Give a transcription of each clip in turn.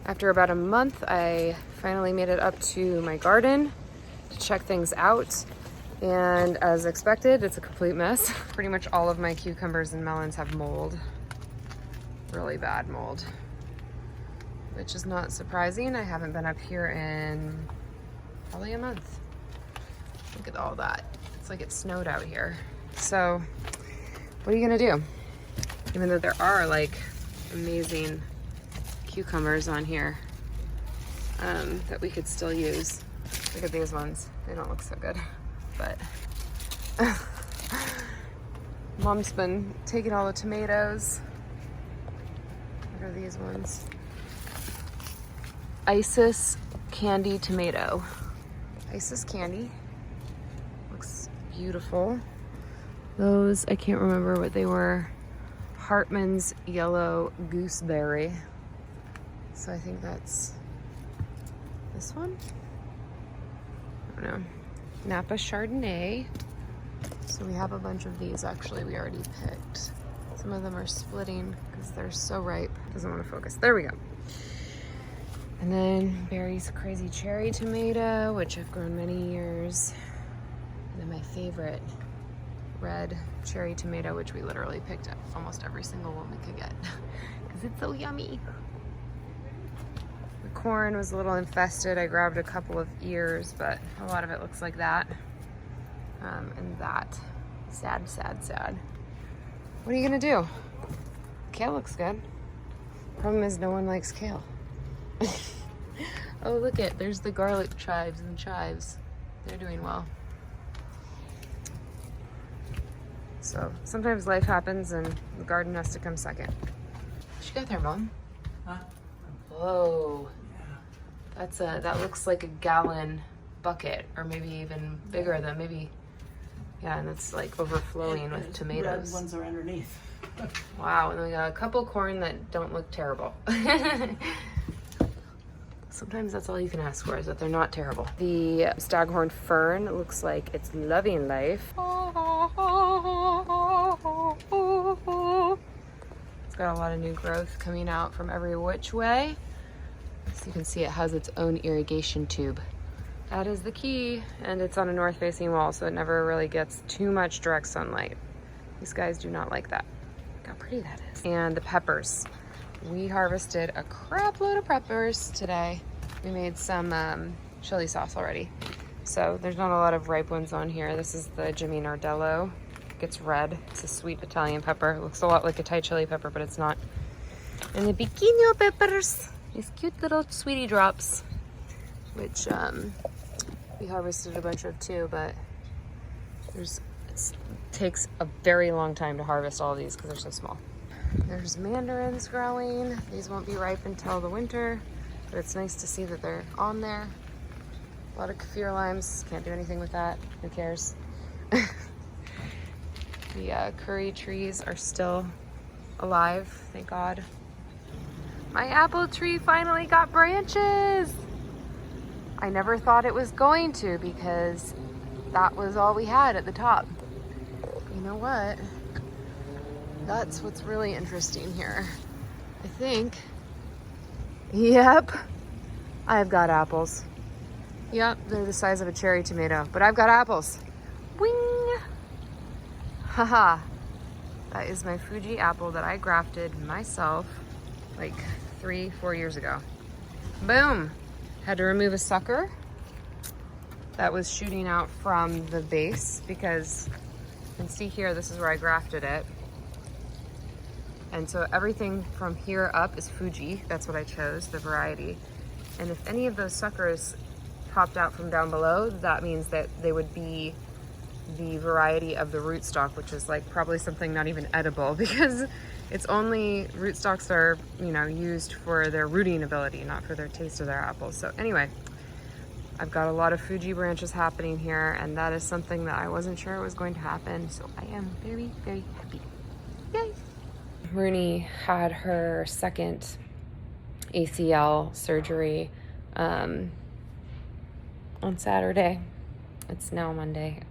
After about a month, I finally made it up to my garden to check things out. And as expected, it's a complete mess. Pretty much all of my cucumbers and melons have mold. Really bad mold. Which is not surprising. I haven't been up here in probably a month. Look at all that. It's like it snowed out here. So, what are you gonna do? Even though there are like amazing cucumbers on here that we could still use. Look at these ones. They don't look so good, but Mom's been taking all the tomatoes. What are these ones? Isis candy tomato. Isis candy. Looks beautiful. Those, I can't remember what they were. Hartman's yellow gooseberry. So I think that's this one. I don't know. Napa Chardonnay. So we have a bunch of these actually we already picked. Some of them are splitting because they're so ripe. Doesn't want to focus. There we go. And then Barry's crazy cherry tomato, which I've grown many years. And then my favorite red cherry tomato, which we literally picked up almost every single one we could get because it's so yummy. The corn was a little infested. I grabbed a couple of ears, but a lot of it looks like that. And that. Sad, sad, sad. What are you gonna do? Kale looks good. Problem is no one likes kale. Oh, look it. There's the garlic chives and chives. They're doing well. So sometimes life happens and the garden has to come second. What you got there, Mom? Huh? Whoa. Yeah. That looks like a gallon bucket, or maybe even bigger than maybe. Yeah, and it's like overflowing with tomatoes. Red ones are underneath. Wow, and then we got a couple corn that don't look terrible. Sometimes that's all you can ask for, is that they're not terrible. The staghorn fern looks like it's loving life. It's got a lot of new growth coming out from every which way. So you can see it has its own irrigation tube. That is the key, and it's on a north-facing wall, so it never really gets too much direct sunlight. These guys do not like that. Look how pretty that is. And the peppers. We harvested a crap load of peppers today. We made some chili sauce already. So there's not a lot of ripe ones on here. This is the Jimmy Nardello. It gets red. It's a sweet Italian pepper. It looks a lot like a Thai chili pepper, but it's not. And the pequeño peppers, these cute little sweetie drops, which we harvested a bunch of too, but it takes a very long time to harvest all of these because they're so small. There's mandarins growing. These won't be ripe until the winter, but it's nice to see that they're on there. A lot of kaffir limes. Can't do anything with that. Who cares? The curry trees are still alive, thank God. My apple tree finally got branches. I never thought it was going to, because that was all we had at the top. You know what? That's what's really interesting here. I think, yep, I've got apples. Yep, they're the size of a cherry tomato, but I've got apples. Wing! Haha. That is my Fuji apple that I grafted myself like 3-4 years ago. Boom! Had to remove a sucker that was shooting out from the base, because you can see here, this is where I grafted it. And so everything from here up is Fuji. That's what I chose, the variety. And if any of those suckers popped out from down below, that means that they would be the variety of the rootstock, which is like probably something not even edible, because it's only rootstocks that are, you know, used for their rooting ability, not for their taste of their apples. So anyway, I've got a lot of Fuji branches happening here, and that is something that I wasn't sure was going to happen. So I am very, very happy. Yay! Rooney had her second ACL surgery on Saturday. It's now Monday.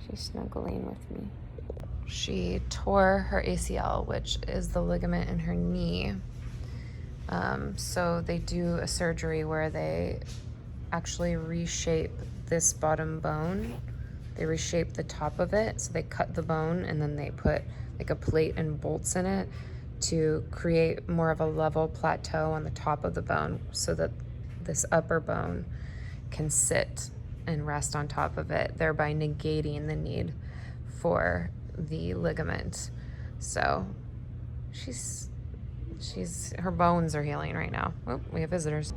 She's snuggling with me. She tore her ACL, which is the ligament in her knee. So they do a surgery where they actually reshape this bottom bone. They reshape the top of it. So they cut the bone and then they put like a plate and bolts in it to create more of a level plateau on the top of the bone so that this upper bone can sit and rest on top of it, thereby negating the need for the ligament. So her bones are healing right now. Oh, we have visitors.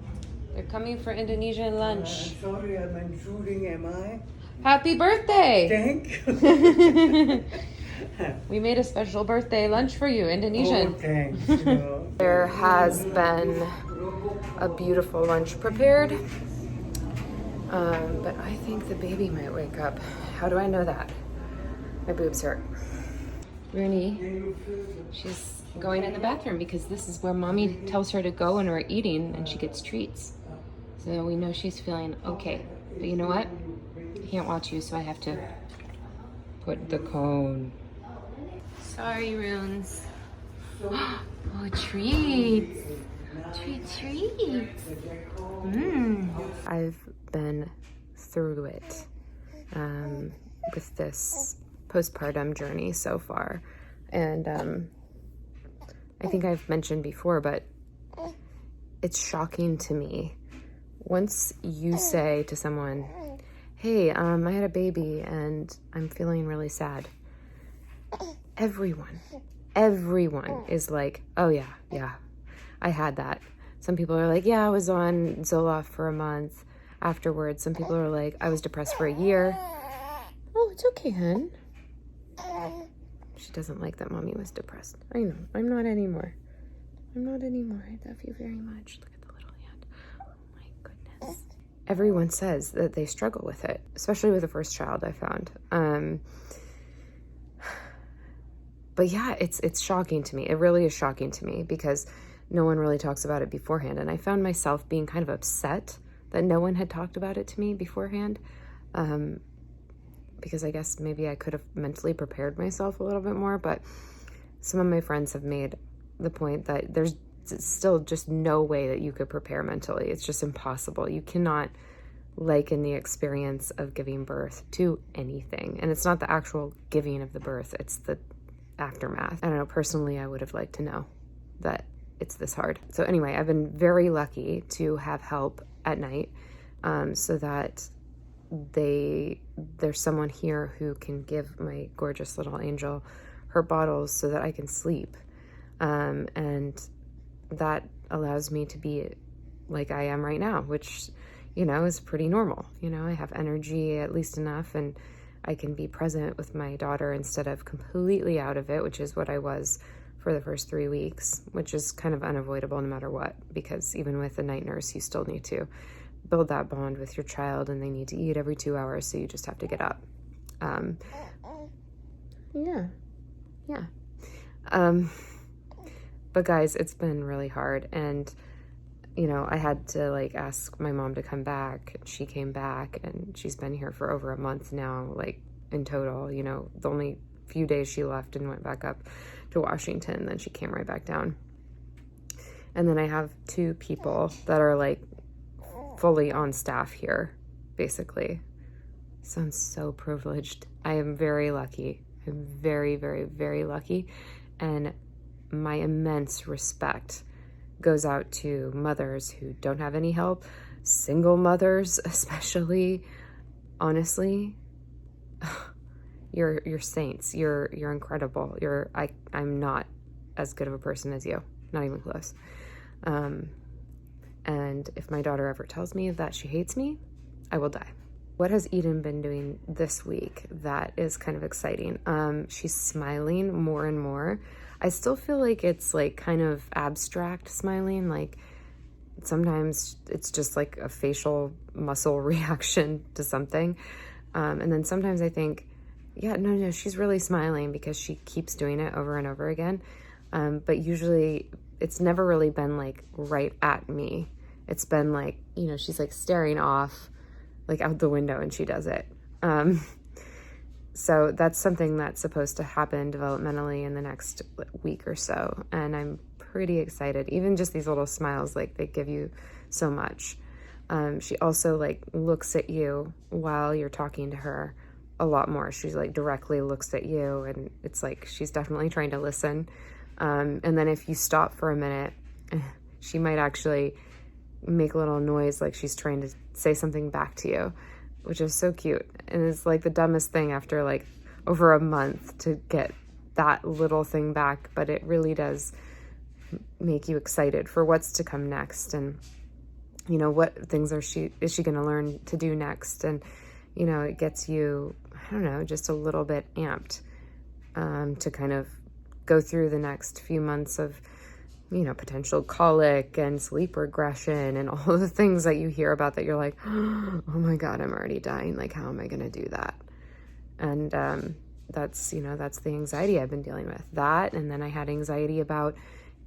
They're coming for Indonesian lunch. Sorry, I'm intruding, am I? Happy birthday! Thank you. We made a special birthday lunch for you, Indonesian. Oh, thanks. There has been a beautiful lunch prepared, but I think the baby might wake up. How do I know that? My boobs hurt. Rooney, she's going in the bathroom because this is where mommy tells her to go when we're eating and she gets treats. So we know she's feeling okay. But you know what? I can't watch you, so I have to put the cone. Sorry, Runes. Oh, treats. Treats. I've been through it with this postpartum journey so far. And I think I've mentioned before, but it's shocking to me. Once you say to someone, hey, I had a baby and I'm feeling really sad. Everyone is like, oh yeah, I had that. Some people are like, yeah, I was on Zoloft for a month. Afterwards, some people are like, I was depressed for a year. Oh, it's okay, hun. She doesn't like that mommy was depressed. I know, I'm not anymore. I love you very much. Look at the little hand. Oh my goodness. Everyone says that they struggle with it, especially with the first child, I found. But yeah, it's shocking to me. It really is shocking to me because no one really talks about it beforehand. And I found myself being kind of upset that no one had talked about it to me beforehand. Because I guess maybe I could have mentally prepared myself a little bit more. But some of my friends have made the point that there's still just no way that you could prepare mentally. It's just impossible. You cannot liken the experience of giving birth to anything. And it's not the actual giving of the birth, it's the aftermath. I don't know, personally, I would have liked to know that it's this hard. So anyway, I've been very lucky to have help at night, so that there's someone here who can give my gorgeous little angel her bottles so that I can sleep. And that allows me to be like I am right now, which, you know, is pretty normal. You know, I have energy at least enough, and I can be present with my daughter instead of completely out of it, which is what I was for the first 3 weeks, which is kind of unavoidable no matter what, because even with a night nurse, you still need to build that bond with your child, and they need to eat every 2 hours, so you just have to get up. But guys, it's been really hard, and you know, I had to like ask my mom to come back. She came back, and she's been here for over a month now, like in total. You know, the only few days she left and went back up to Washington, then she came right back down. And then I have 2 people that are like fully on staff here, basically. Sounds so privileged. I am very lucky. I'm very, very, very lucky. And my immense respect goes out to mothers who don't have any help, single mothers especially. Honestly, you're saints. You're incredible. I'm not as good of a person as you, not even close. And if my daughter ever tells me that she hates me, I will die. What has Eden been doing this week that is kind of exciting? She's smiling more and more. I still feel like it's like kind of abstract smiling. Like sometimes it's just like a facial muscle reaction to something. And then sometimes I think, yeah, no, she's really smiling because she keeps doing it over and over again. But usually it's never really been like right at me. It's been like, you know, she's like staring off like out the window and she does it. So that's something that's supposed to happen developmentally in the next week or so. And I'm pretty excited. Even just these little smiles, like they give you so much. She also like looks at you while you're talking to her a lot more. She like directly looks at you, and it's like she's definitely trying to listen. And then if you stop for a minute, she might actually make a little noise like she's trying to say something back to you, which is so cute. And it's like the dumbest thing after like over a month to get that little thing back, but it really does make you excited for what's to come next. And you know, what things is she going to learn to do next? And you know, it gets you, I don't know, just a little bit amped to kind of go through the next few months of, you know, potential colic and sleep regression and all the things that you hear about that you're like, oh my God, I'm already dying. Like, how am I going to do that? And that's, you know, that's the anxiety I've been dealing with. That, and then I had anxiety about,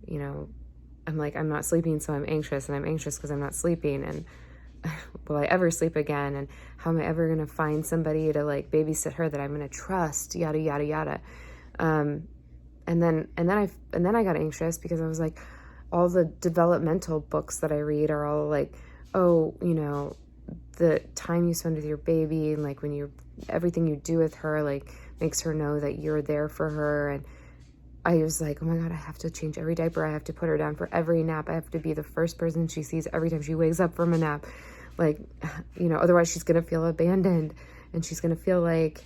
you know, I'm like, I'm not sleeping, so I'm anxious, and I'm anxious because I'm not sleeping, and will I ever sleep again? And how am I ever going to find somebody to like babysit her that I'm going to trust? Yada, yada, yada. And then I got anxious because I was like, all the developmental books that I read are all like, oh, you know, the time you spend with your baby, and like when everything you do with her, like makes her know that you're there for her. And I was like, oh my God, I have to change every diaper. I have to put her down for every nap. I have to be the first person she sees every time she wakes up from a nap. Like, you know, otherwise she's going to feel abandoned, and she's going to feel like,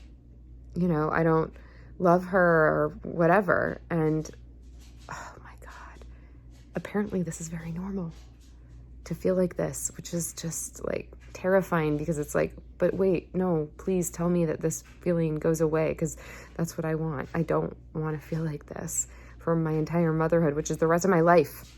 you know, I don't love her or whatever. And oh my God, apparently this is very normal to feel like this, which is just like terrifying, because it's like, but wait, no, please tell me that this feeling goes away, because that's what I want. I don't want to feel like this for my entire motherhood, which is the rest of my life.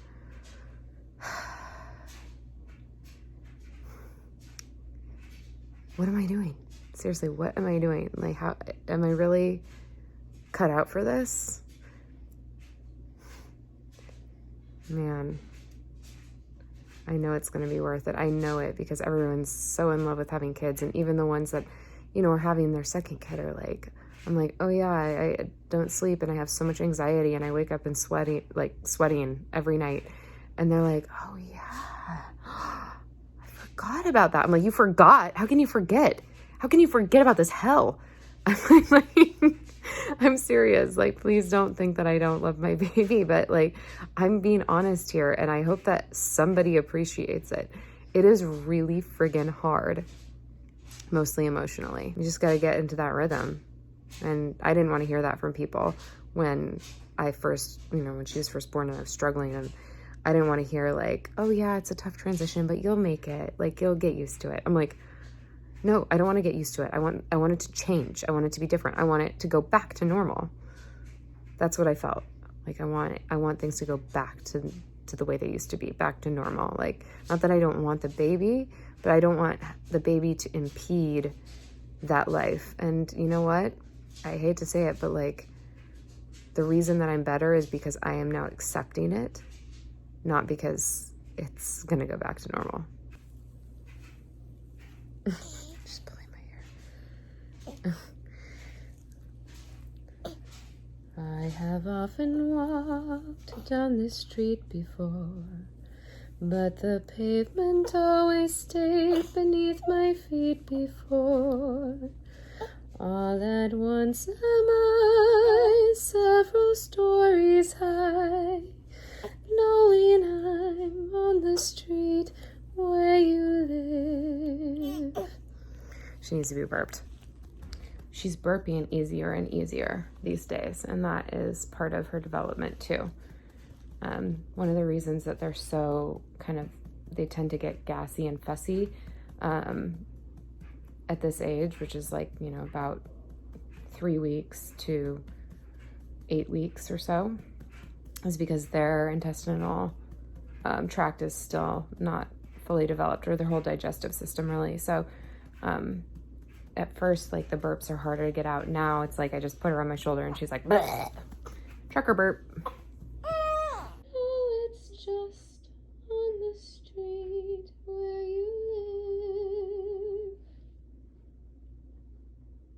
What am I doing? Seriously, what am I doing? Like, how am I really cut out for this? Man, I know it's going to be worth it. I know it, because everyone's so in love with having kids. And even the ones that, you know, are having their second kid are like, I'm like, oh yeah, I don't sleep, and I have so much anxiety, and I wake up and sweating every night. And they're like, oh yeah, I forgot about that. I'm like, you forgot? How can you forget? How can you forget about this hell? I'm like, I'm serious. Like, please don't think that I don't love my baby, but like, I'm being honest here, and I hope that somebody appreciates it. It is really friggin' hard, mostly emotionally. You just got to get into that rhythm. And I didn't want to hear that from people when I first, you know, when she was first born and I was struggling, and I didn't want to hear like, oh yeah, it's a tough transition, but you'll make it. Like, you'll get used to it. I'm like, no, I don't want to get used to it. I want it to change. I want it to be different. I want it to go back to normal. That's what I felt. Like, I want things to go back to the way they used to be, back to normal. Like, not that I don't want the baby, but I don't want the baby to impede that life. And you know what? I hate to say it, but like, the reason that I'm better is because I am now accepting it, not because it's gonna go back to normal. Just pulling my hair. I have often walked down this street before, but the pavement always stayed beneath my feet before. All at once am I several stories high, knowing I'm on the street where you live. She needs to be burped. She's burping easier and easier these days, and that is part of her development too. One of the reasons that they're so they tend to get gassy and fussy at this age, which is like, you know, about 3 weeks to 8 weeks or so, is because their intestinal tract is still not fully developed, or their whole digestive system really. So at first, like, the burps are harder to get out. Now it's like I just put her on my shoulder and she's like, bleh, trucker burp.